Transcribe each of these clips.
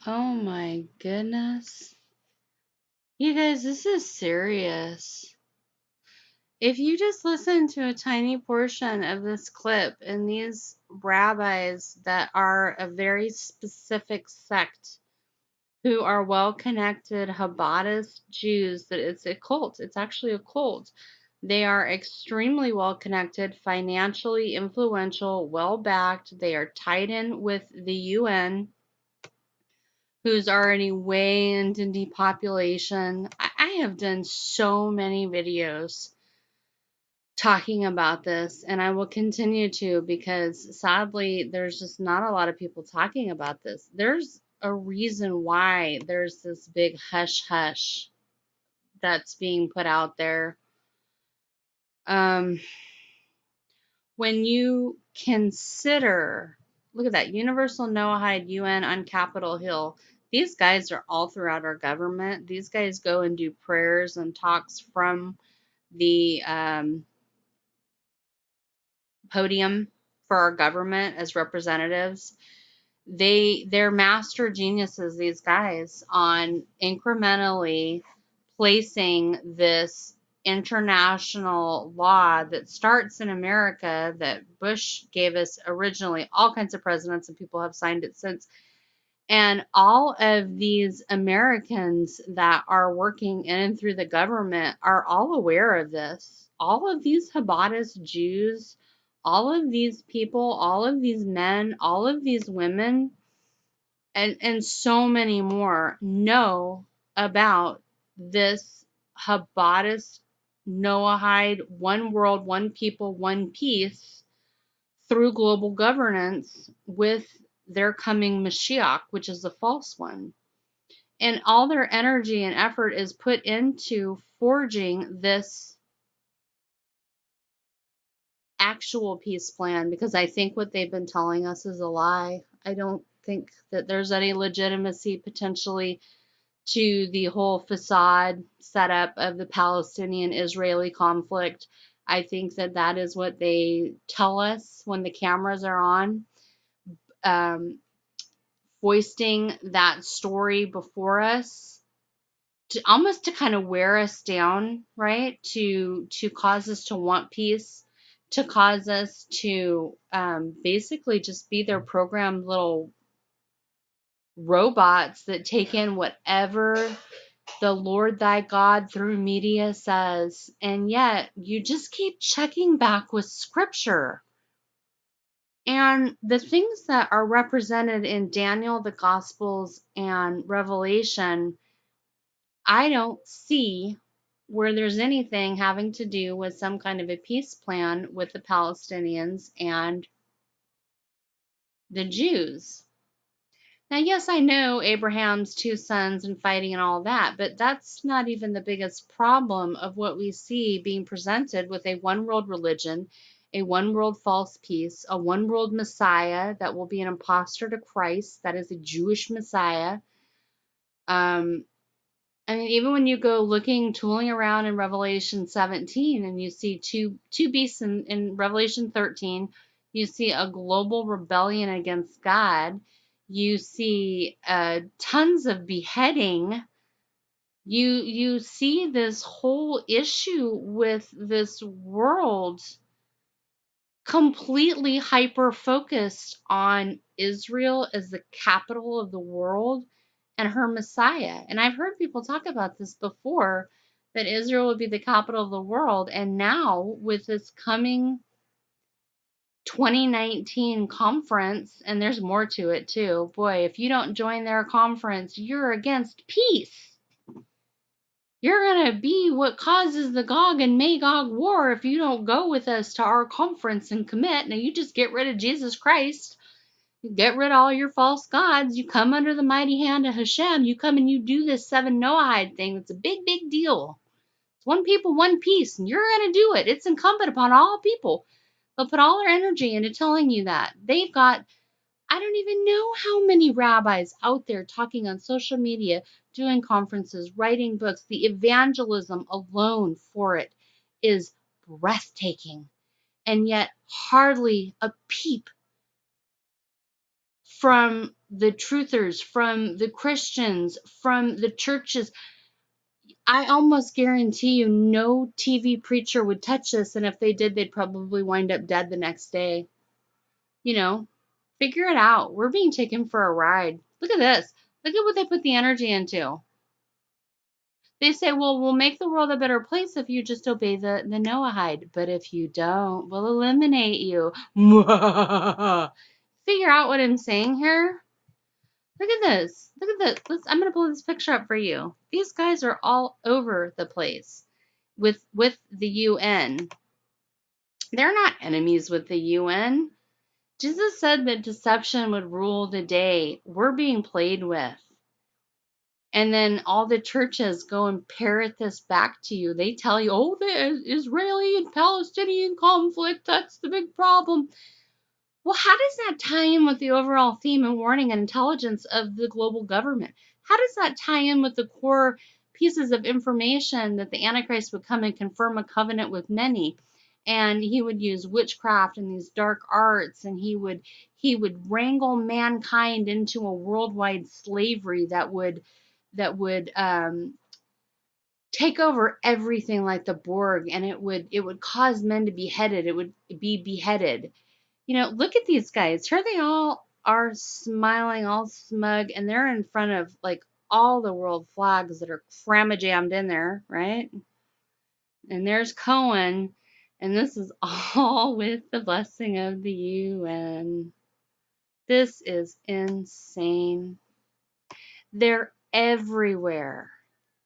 Oh my goodness. You guys, this is serious. If you just listen to a tiny portion of this clip and these rabbis that are a very specific sect who are well connected Habadist Jews, that it's a cult. It's actually a cult. They are extremely well connected, financially influential, well backed. They are tied in with the UN, who's already way into depopulation. I have done so many videos talking about this, and I will continue to, because sadly, there's just not a lot of people talking about this. There's a reason why there's this big hush hush that's being put out there. Um, when you consider, look at that, Universal Noahide UN on Capitol Hill. These guys are all throughout our government. These guys go and do prayers and talks from the podium for our government as representatives. They're master geniuses, these guys, on incrementally placing this international law that starts in America, that Bush gave us originally. All kinds of presidents and people have signed it since. And all of these Americans that are working in and through the government are all aware of this. All of these Habadist Jews, all of these people, all of these men, all of these women, and so many more know about this Habadist Noahide, one world, one people, one peace through global governance with their coming Mashiach, which is the false one. And all their energy and effort is put into forging this actual peace plan, because I think what they've been telling us is a lie. I don't think that there's any legitimacy potentially to the whole facade setup of the Palestinian-Israeli conflict. I think that that is what they tell us when the cameras are on, um, foisting that story before us, to almost to kind of wear us down, right? To cause us to want peace, to cause us to basically just be their programmed little robots that take in whatever the Lord thy God through media says. And yet you just keep checking back with scripture. And the things that are represented in Daniel, the Gospels, and Revelation, I don't see where there's anything having to do with some kind of a peace plan with the Palestinians and the Jews. Now, yes, I know Abraham's two sons and fighting and all that, but that's not even the biggest problem of what we see being presented with a one world religion, a one world false peace, a one world Messiah that will be an impostor to Christ, that is a Jewish Messiah. I mean, even when you go tooling around in Revelation 17, and you see two beasts in Revelation 13, you see a global rebellion against God. You see tons of beheading. You see this whole issue with this world completely hyper focused on Israel as the capital of the world and her Messiah. And I've heard people talk about this before, that Israel would be the capital of the world. And now, with this coming 2019 conference, and there's more to it too. Boy, if you don't join their conference, you're against peace. You're going to be what causes the Gog and Magog war if you don't go with us to our conference and commit. Now, you just get rid of Jesus Christ. You get rid of all your false gods. You come under the mighty hand of Hashem. You come and you do this 7 Noahide thing. It's a big, big deal. It's one people, one peace, and you're going to do it. It's incumbent upon all people. They'll put all their energy into telling you that. They've got, I don't even know how many rabbis out there talking on social media, doing conferences, writing books. The evangelism alone for it is breathtaking. And yet hardly a peep from the truthers, from the Christians, from the churches. I almost guarantee you no TV preacher would touch this, and if they did, they'd probably wind up dead the next day. You know, figure it out. We're being taken for a ride. Look at this. Look at what they put the energy into. They say, well, we'll make the world a better place if you just obey the Noahide. But if you don't, we'll eliminate you. Figure out what I'm saying here? Look at this. Look at this. I'm going to pull this picture up for you. These guys are all over the place with the UN. They're not enemies with the UN. Jesus said that deception would rule the day. We're being played with. And then all the churches go and parrot this back to you. They tell you, oh, the Israeli and Palestinian conflict, that's the big problem. Well, how does that tie in with the overall theme and warning and intelligence of the global government? How does that tie in with the core pieces of information that the Antichrist would come and confirm a covenant with many? And he would use witchcraft and these dark arts, and he would wrangle mankind into a worldwide slavery that would take over everything like the Borg, and it would cause men to be beheaded. It would be beheaded. You know, look at these guys. Here they all are smiling, all smug, and they're in front of like all the world flags that are cramma-jammed in there, right? And there's Cohen, and this is all with the blessing of the UN. This is insane. They're everywhere.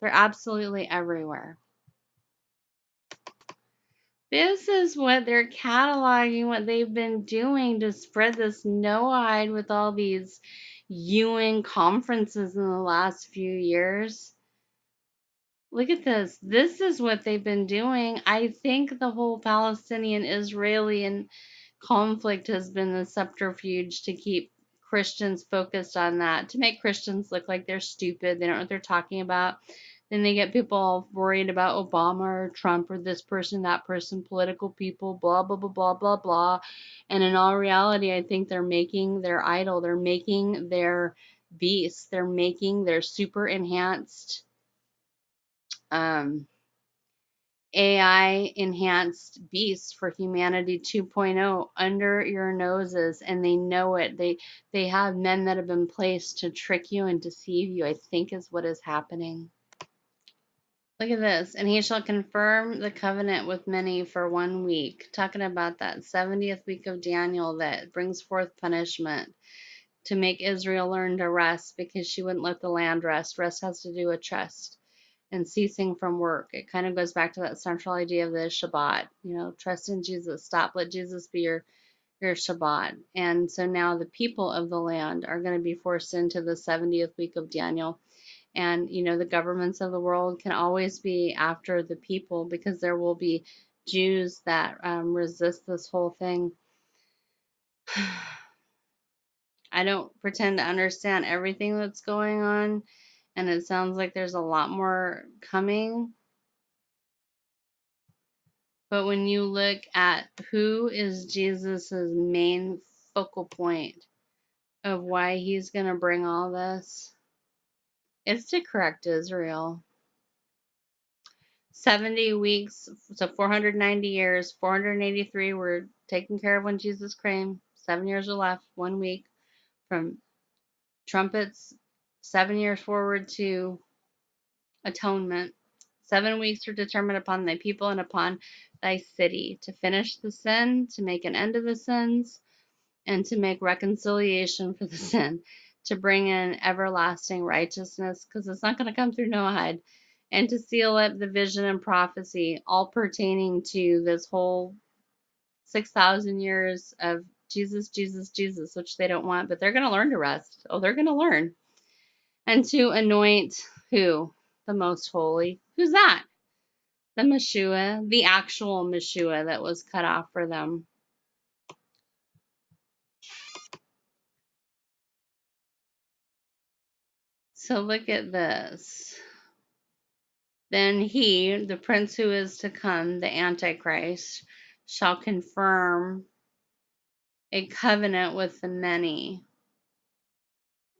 They're absolutely everywhere. This is what they're cataloging, what they've been doing to spread this Noahide with all these UN conferences in the last few years. Look at this. This is what they've been doing. I think the whole Palestinian-Israeli and conflict has been the subterfuge to keep Christians focused on that, to make Christians look like they're stupid. They don't know what they're talking about. Then they get people all worried about Obama or Trump or this person, that person, political people, blah, blah, blah, blah, blah, blah. And in all reality, I think they're making their idol. They're making their beast. They're making their super enhanced AI enhanced beast for humanity 2.0 under your noses, and they know it. They have men that have been placed to trick you and deceive you, I think is what is happening. Look at this. And he shall confirm the covenant with many for 1 week. Talking about that 70th week of Daniel that brings forth punishment to make Israel learn to rest because she wouldn't let the land rest. Rest has to do with trust and ceasing from work. It kind of goes back to that central idea of the Shabbat. You know, trust in Jesus. Stop. Let Jesus be your Shabbat. And so now the people of the land are going to be forced into the 70th week of Daniel. And, you know, the governments of the world can always be after the people because there will be Jews that resist this whole thing. I don't pretend to understand everything that's going on, and it sounds like there's a lot more coming. But when you look at who is Jesus's main focal point of why he's going to bring all this, it's to correct Israel. 70 weeks, so 490 years, 483 were taken care of when Jesus came. 7 years are left, 1 week from trumpets, 7 years forward to atonement. 7 weeks are determined upon thy people and upon thy city to finish the sin, to make an end of the sins, and to make reconciliation for the sin, to bring in everlasting righteousness, because it's not going to come through Noahide, and to seal up the vision and prophecy, all pertaining to this whole 6,000 years of Jesus, Jesus, Jesus, which they don't want, but they're going to learn to rest. Oh, they're going to learn. And to anoint who? The most holy. Who's that? The Meshua, the actual Meshua that was cut off for them. So look at this. Then he, the prince who is to come, the Antichrist, shall confirm a covenant with the many.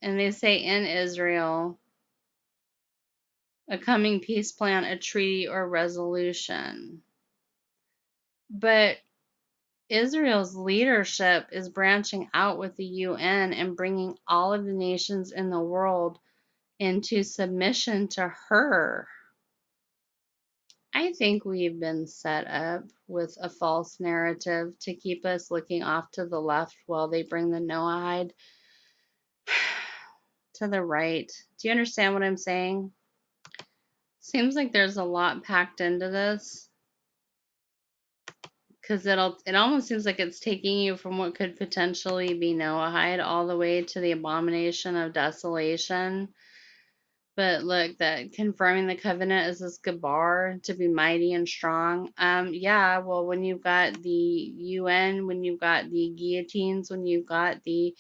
And they say in Israel, a coming peace plan, a treaty, or resolution. But Israel's leadership is branching out with the UN and bringing all of the nations in the world into submission to her. I think we've been set up with a false narrative to keep us looking off to the left while they bring the Noahide to the right. Do you understand what I'm saying? Seems like there's a lot packed into this because it almost seems like it's taking you from what could potentially be Noahide all the way to the abomination of desolation. But look, that confirming the covenant is this Gabar to be mighty and strong. Yeah, well, when you've got the UN, when you've got the guillotines, when you've got the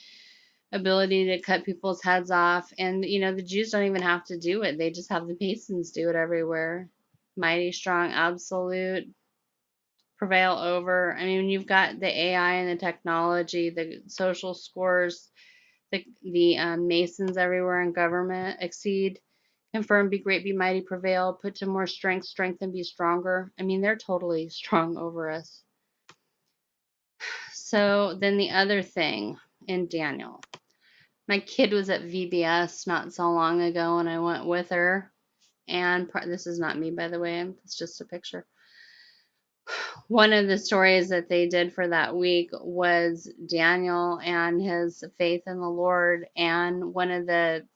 ability to cut people's heads off, and the Jews don't even have to do it; they just have the Masons do it everywhere. Mighty strong, absolute, prevail over. I mean, you've got the AI and the technology, the social scores, the Masons everywhere in government exceed. Confirm, be great, be mighty, prevail, put to more strength, strengthen, be stronger. I mean, they're totally strong over us. So then the other thing in Daniel. My kid was at VBS not so long ago, and I went with her. And this is not me, by the way. It's just a picture. One of the stories that they did for that week was Daniel and his faith in the Lord. And one of the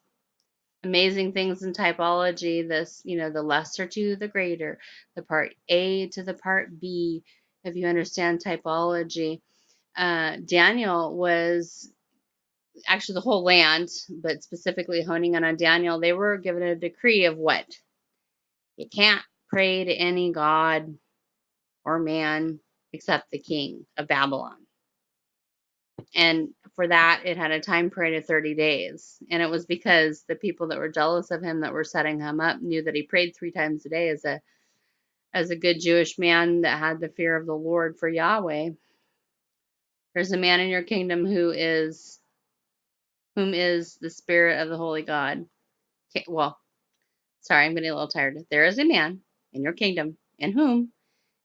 amazing things in typology, the lesser to the greater, the part A to the part B, if you understand typology. Daniel was actually the whole land, but specifically honing in on Daniel, they were given a decree of what? You can't pray to any god or man except the king of Babylon. And for that, it had a time period of 30 days. And it was because the people that were jealous of him, that were setting him up, knew that he prayed 3 times a day as a good Jewish man that had the fear of the Lord for Yahweh. There's a man in your kingdom whom is the spirit of the holy God. Okay, well, sorry, I'm getting a little tired. There is a man in your kingdom in whom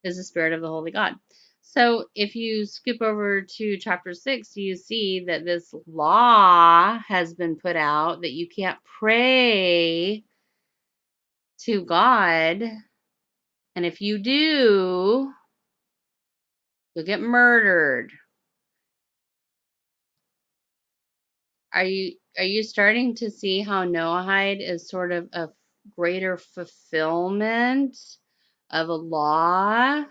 is the spirit of the holy God. So if you skip over to chapter 6, you see that this law has been put out that you can't pray to God. And if you do, you'll get murdered. Are you starting to see how Noahide is sort of a greater fulfillment of a law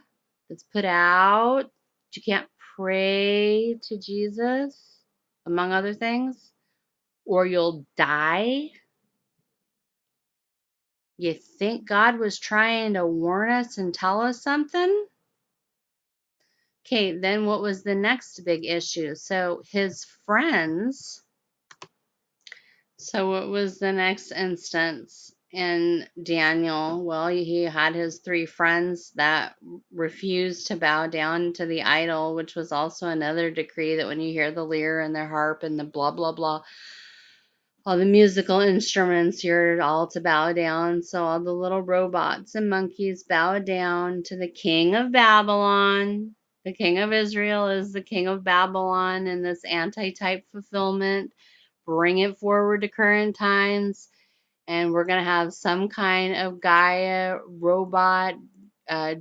that's put out? You can't pray to Jesus, among other things, or you'll die. You think God was trying to warn us and tell us something? Okay, then what was the next big issue? So his friends. So what was the next instance in Daniel? Well, he had his 3 friends that refused to bow down to the idol, which was also another decree that when you hear the lyre and the harp and the blah, blah, blah, all the musical instruments, you're all to bow down. So all the little robots and monkeys bow down to the king of Babylon. The king of Israel is the king of Babylon in this anti-type fulfillment. Bring it forward to current times, and we're going to have some kind of Gaia robot,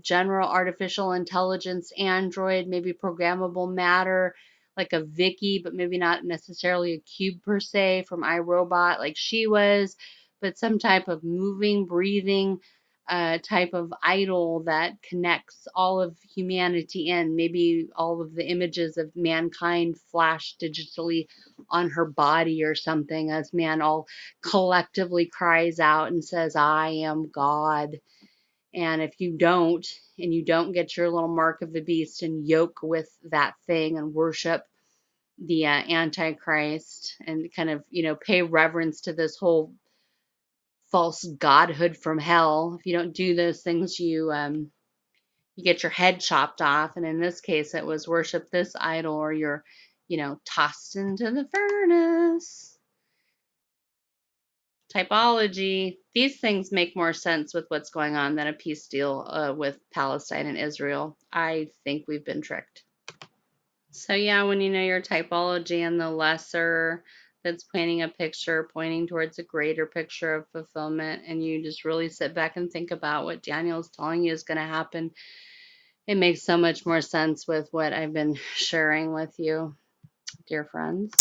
general artificial intelligence android, maybe programmable matter, like a Vicky, but maybe not necessarily a cube per se from iRobot like she was, but some type of moving, breathing type of idol that connects all of humanity in. Maybe all of the images of mankind flash digitally on her body or something as man all collectively cries out and says, I am God. And if you don't, and you don't get your little mark of the beast and yoke with that thing and worship the Antichrist and kind of, pay reverence to this whole false godhood from hell. If you don't do those things, you get your head chopped off. And in this case, it was worship this idol or you're, tossed into the furnace. typology, these things make more sense with what's going on than a peace deal with Palestine and Israel. I think we've been tricked. So yeah, when you know your typology and the lesser that's painting a picture, pointing towards a greater picture of fulfillment, and you just really sit back and think about what Daniel's telling you is going to happen, it makes so much more sense with what I've been sharing with you, dear friends.